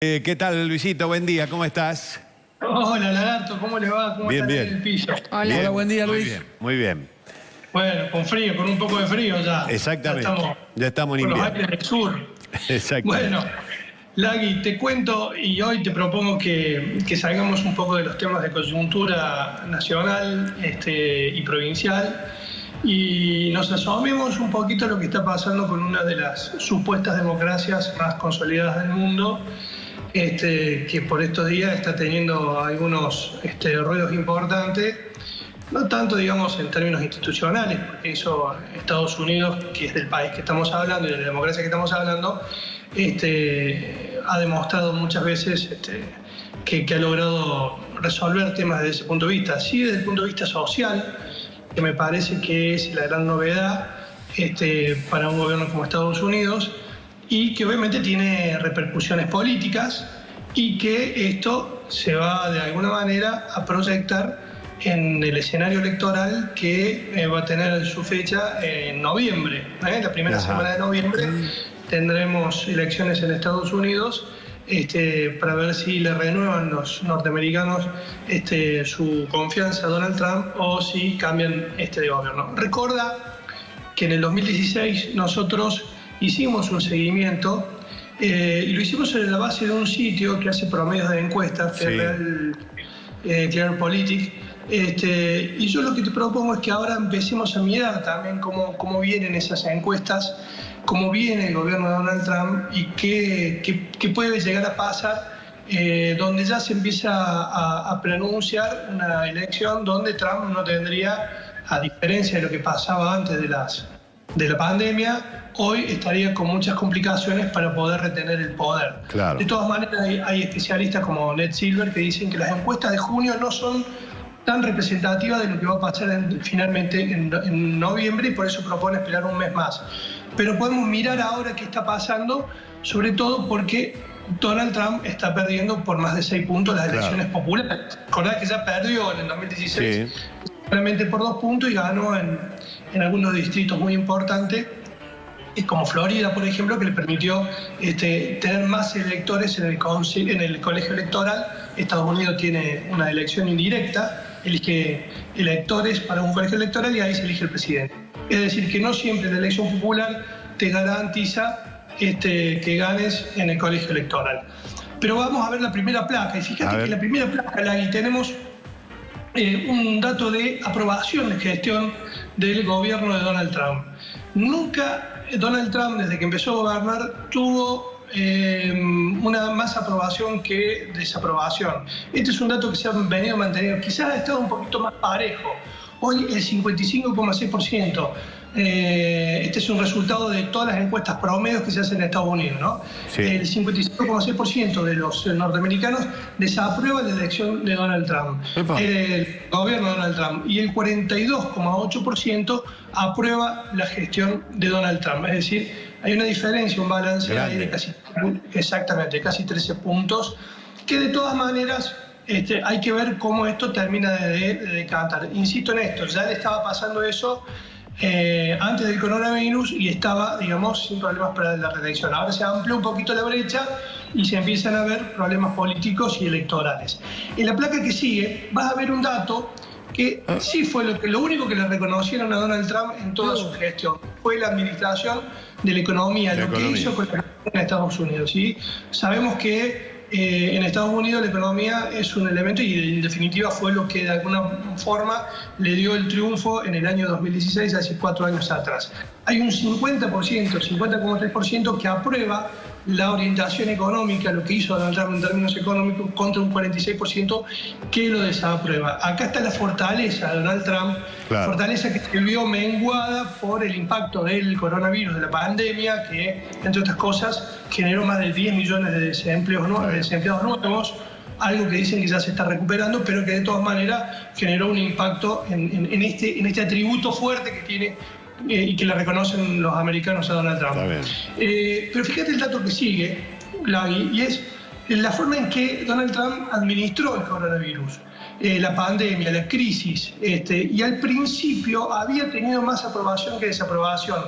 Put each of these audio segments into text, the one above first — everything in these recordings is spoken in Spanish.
¿Qué tal, Luisito? Buen día, ¿cómo estás? Hola, Lagarto, ¿cómo le va? ¿Cómo Bien, está bien. en el piso? Hola. Bien, Hola, buen día, Luis. Muy bien, muy bien. Bueno, con frío, con un poco de frío ya. Exactamente. Ya estamos en con los invierno. aires del sur. Exactamente. Bueno, Lagui, te cuento y hoy te propongo que salgamos un poco de los temas de coyuntura nacional y provincial y nos asomemos un poquito a lo que está pasando con una de las supuestas democracias más consolidadas del mundo, que por estos días está teniendo algunos ruidos importantes, no tanto, digamos, en términos institucionales, porque eso Estados Unidos, que es del país que estamos hablando y de la democracia que estamos hablando, ha demostrado muchas veces que ha logrado resolver temas desde ese punto de vista. Sí, desde el punto de vista social, que me parece que es la gran novedad para un gobierno como Estados Unidos, y que obviamente tiene repercusiones políticas y que esto se va de alguna manera a proyectar en el escenario electoral que va a tener su fecha en noviembre. La primera semana de noviembre tendremos elecciones en Estados Unidos para ver si le renuevan los norteamericanos su confianza a Donald Trump o si cambian de gobierno. Recuerda que en el 2016 nosotros hicimos un seguimiento y lo hicimos sobre la base de un sitio que hace promedios de encuestas, que es Clear Politics. Y yo lo que te propongo es que ahora empecemos a mirar también cómo vienen esas encuestas, cómo viene el gobierno de Donald Trump y qué puede llegar a pasar, donde ya se empieza a pronunciar una elección donde Trump no tendría, a diferencia de lo que pasaba antes de la pandemia, hoy estaría con muchas complicaciones para poder retener el poder. Claro. De todas maneras, hay especialistas como Ned Silver que dicen que las encuestas de junio no son tan representativas de lo que va a pasar finalmente en noviembre, y por eso propone esperar un mes más. Pero podemos mirar ahora qué está pasando, sobre todo porque Donald Trump está perdiendo por más de 6 puntos las elecciones populares. Recordad que ya perdió en el 2016 solamente por 2 puntos y ganó en algunos distritos muy importantes, como Florida, por ejemplo, que le permitió tener más electores en el colegio electoral. Estados Unidos tiene una elección indirecta, elige electores para un colegio electoral y ahí se elige el presidente. Es decir, que no siempre la elección popular te garantiza que ganes en el colegio electoral. Pero vamos a ver la primera placa, y fíjate que en la primera placa ahí tenemos un dato de aprobación de gestión del gobierno de Donald Trump. Nunca Donald Trump, desde que empezó a gobernar, tuvo una más aprobación que desaprobación. Este es un dato que se ha venido manteniendo. Quizás ha estado un poquito más parejo. Hoy el 55,6%. Este es un resultado de todas las encuestas promedios que se hacen en Estados Unidos, ¿no? Sí. El 55,6% de los norteamericanos desaprueba la elección de Donald Trump, el gobierno de Donald Trump, y el 42,8% aprueba la gestión de Donald Trump. Es decir, hay una diferencia, un balance ahí de casi 13 puntos, que de todas maneras hay que ver cómo esto termina de decantar. Insisto en esto, ya le estaba pasando eso antes del coronavirus y estaba, digamos, sin problemas para la reelección. Ahora se amplió un poquito la brecha y se empiezan a ver problemas políticos y electorales. En la placa que sigue vas a ver un dato que sí fue lo único que le reconocieron a Donald Trump en toda su gestión, fue la administración de la economía, que hizo con la economía en Estados Unidos. ¿Sí? Sabemos que en Estados Unidos la economía es un elemento y en definitiva fue lo que de alguna forma le dio el triunfo en el año 2016, hace 4 años atrás. Hay un 50,3% que aprueba la orientación económica, lo que hizo Donald Trump en términos económicos, contra un 46% que lo desaprueba. Acá está la fortaleza de Donald Trump, fortaleza que se vio menguada por el impacto del coronavirus, de la pandemia, que, entre otras cosas, generó más de 10 millones de desempleados nuevos, algo que dicen que ya se está recuperando, pero que de todas maneras generó un impacto en este atributo fuerte que tiene y que le reconocen los americanos a Donald Trump. Pero fíjate el dato que sigue, Lagui, y es la forma en que Donald Trump administró el coronavirus, la pandemia, la crisis, y al principio había tenido más aprobación que desaprobación,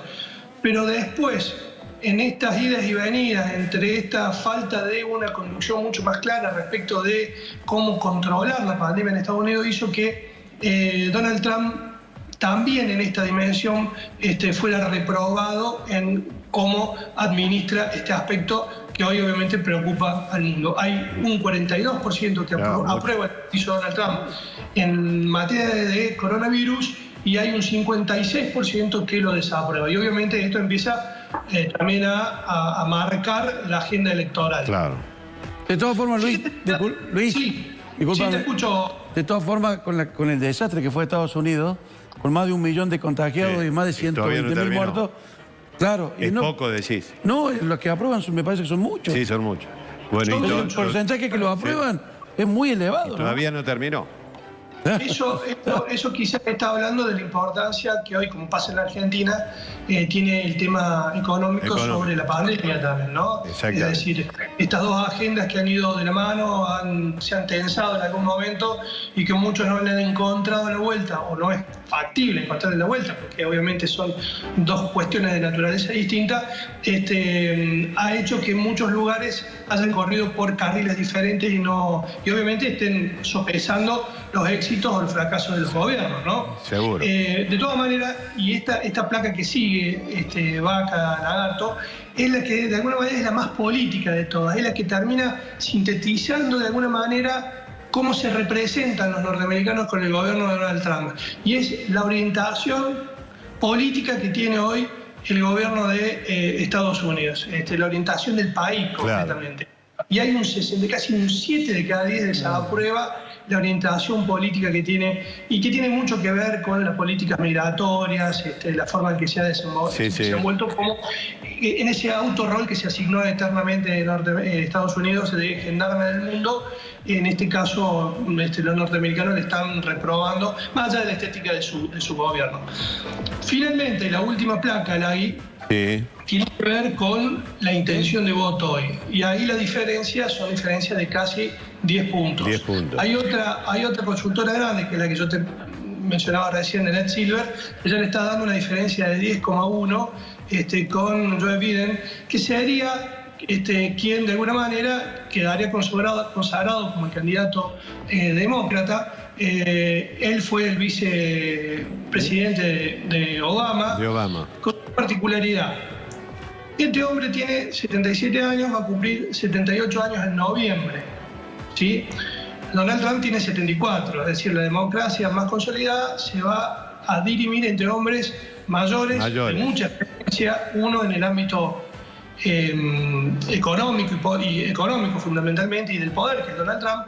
pero después en estas idas y venidas, entre esta falta de una conducción mucho más clara respecto de cómo controlar la pandemia en Estados Unidos, hizo que Donald Trump también en esta dimensión fuera reprobado en cómo administra este aspecto que hoy obviamente preocupa al mundo. Hay un 42% que aprueba lo que hizo Donald Trump en materia de coronavirus y hay un 56% que lo desaprueba. Y obviamente esto empieza también a marcar la agenda electoral. Claro. De todas formas, Luis, Sí, discúlpame, sí, te escucho. De todas formas, con el desastre que fue Estados Unidos, con más de 1 millón de contagiados y más de 120.000 muertos, claro. Es poco, decís. No, los que aprueban me parece que son muchos. Sí, son muchos. Bueno, el porcentaje que lo aprueban es muy elevado. Todavía no terminó. Eso quizás está hablando de la importancia que hoy, como pasa en la Argentina, tiene el tema económico sobre la pandemia también, ¿no? Exacto. Es decir, estas dos agendas que han ido de la mano se han tensado en algún momento y que muchos no le han encontrado la vuelta o no es factible encontrarle la vuelta, porque obviamente son dos cuestiones de naturaleza distinta, ha hecho que en muchos lugares hayan corrido por carriles diferentes y obviamente estén sopesando los éxitos o el fracaso de los gobiernos, ¿no? Seguro. De todas maneras, y esta placa que sigue, Vaca, Lagarto, es la que de alguna manera es la más política de todas, es la que termina sintetizando de alguna manera cómo se representan los norteamericanos con el gobierno de Donald Trump. Y es la orientación política que tiene hoy el gobierno de Estados Unidos, la orientación del país completamente. Claro. Y hay casi un 7 de cada 10 desaprueba la orientación política que tiene, y que tiene mucho que ver con las políticas migratorias, la forma en que se ha desenvuelto como en ese autorrol que se asignó eternamente Estados Unidos de gendarme del mundo. En este caso, los norteamericanos le están reprobando, más allá de la estética de su gobierno. Finalmente, la última placa, la I, tiene que ver con la intención de voto hoy. Y ahí la diferencia son diferencias de casi 10 puntos. 10 puntos. Hay otra consultora grande, que es la que yo te mencionaba recién, de Ned Silver. Ella le está dando una diferencia de 10,1 con Joe Biden, que sería quien de alguna manera quedaría consagrado como el candidato demócrata. Él fue el vicepresidente de Obama. Con particularidad. Este hombre tiene 77 años, va a cumplir 78 años en noviembre. ¿Sí? Donald Trump tiene 74, es decir, la democracia más consolidada se va a dirimir entre hombres mayores. De mucha experiencia, uno en el ámbito económico fundamentalmente y del poder, que es Donald Trump,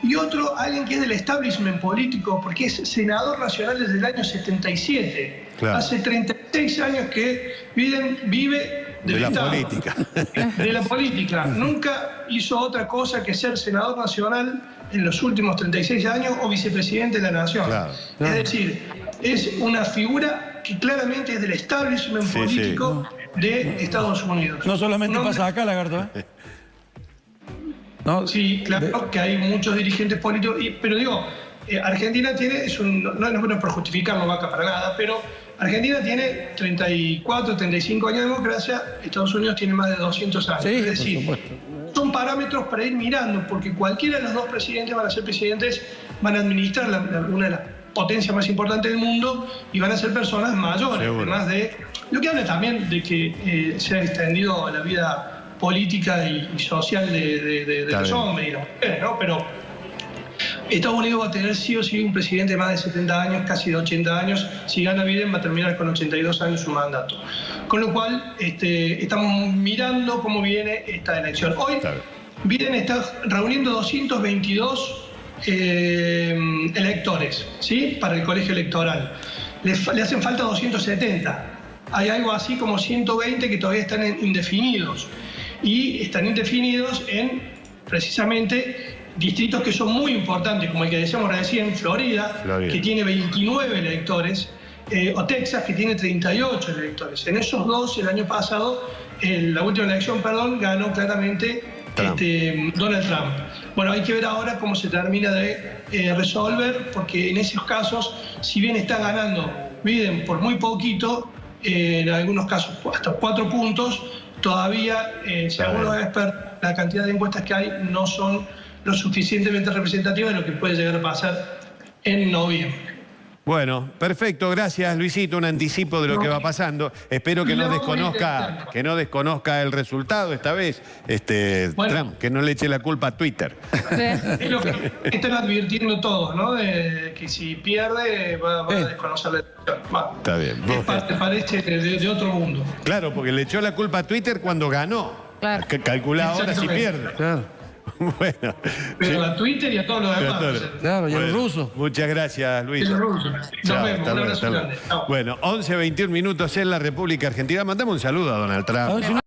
y otro, alguien que es del establishment político, porque es senador nacional desde el año 77. Claro. Hace 36 años que Biden vive de la política. De la política. Nunca hizo otra cosa que ser senador nacional en los últimos 36 años o vicepresidente de la nación. Claro. Es decir, es una figura que claramente es del establishment político de Estados Unidos. No solamente pasa acá, Lagarto, ¿No? Sí, claro que hay muchos dirigentes políticos, pero digo, Argentina tiene, no es bueno por justificarlo, Vaca, para nada, pero Argentina tiene 34, 35 años de democracia, Estados Unidos tiene más de 200 años. Es decir, son parámetros para ir mirando, porque cualquiera de los dos presidentes van a ser presidentes, van a administrar una de las potencias más importantes del mundo y van a ser personas mayores, además de lo que habla también de que se ha extendido la vida política y social de los hombres y las mujeres, ¿no? Pero Estados Unidos va a tener sí o sí un presidente de más de 70 años, casi de 80 años. Si gana Biden va a terminar con 82 años su mandato. Con lo cual estamos mirando cómo viene esta elección. Hoy Biden está reuniendo 222 electores, ¿sí? Para el colegio electoral. Le hacen falta 270. Hay algo así como 120 que todavía están indefinidos. Y están indefinidos en precisamente distritos que son muy importantes, como el que decíamos recién, Florida, que tiene 29 electores, o Texas, que tiene 38 electores. En esos dos, el año pasado, la última elección, ganó claramente Donald Trump. Bueno, hay que ver ahora cómo se termina de resolver, porque en esos casos, si bien está ganando Biden por muy poquito, en algunos casos hasta 4 puntos, todavía, según los expertos, la cantidad de encuestas que hay no son lo suficientemente representativas de lo que puede llegar a pasar en noviembre. Bueno, perfecto, gracias Luisito, un anticipo de lo que va pasando. Espero que no desconozca el resultado esta vez, Trump, que no le eche la culpa a Twitter. Es lo que están advirtiendo todos, ¿no? Que si pierde va a desconocer la elección. Está bien. Parece de otro mundo. Claro, porque le echó la culpa a Twitter cuando ganó. Claro. Calcula ahora si pierde. Claro. Bueno. Pero a Twitter y a todos los demás. Claro, y a los rusos. Muchas gracias, Luis. Y a los rusos. Nos vemos, un abrazo grande. Chao. Bueno, 11:21 en la República Argentina. Mandamos un saludo a Donald Trump.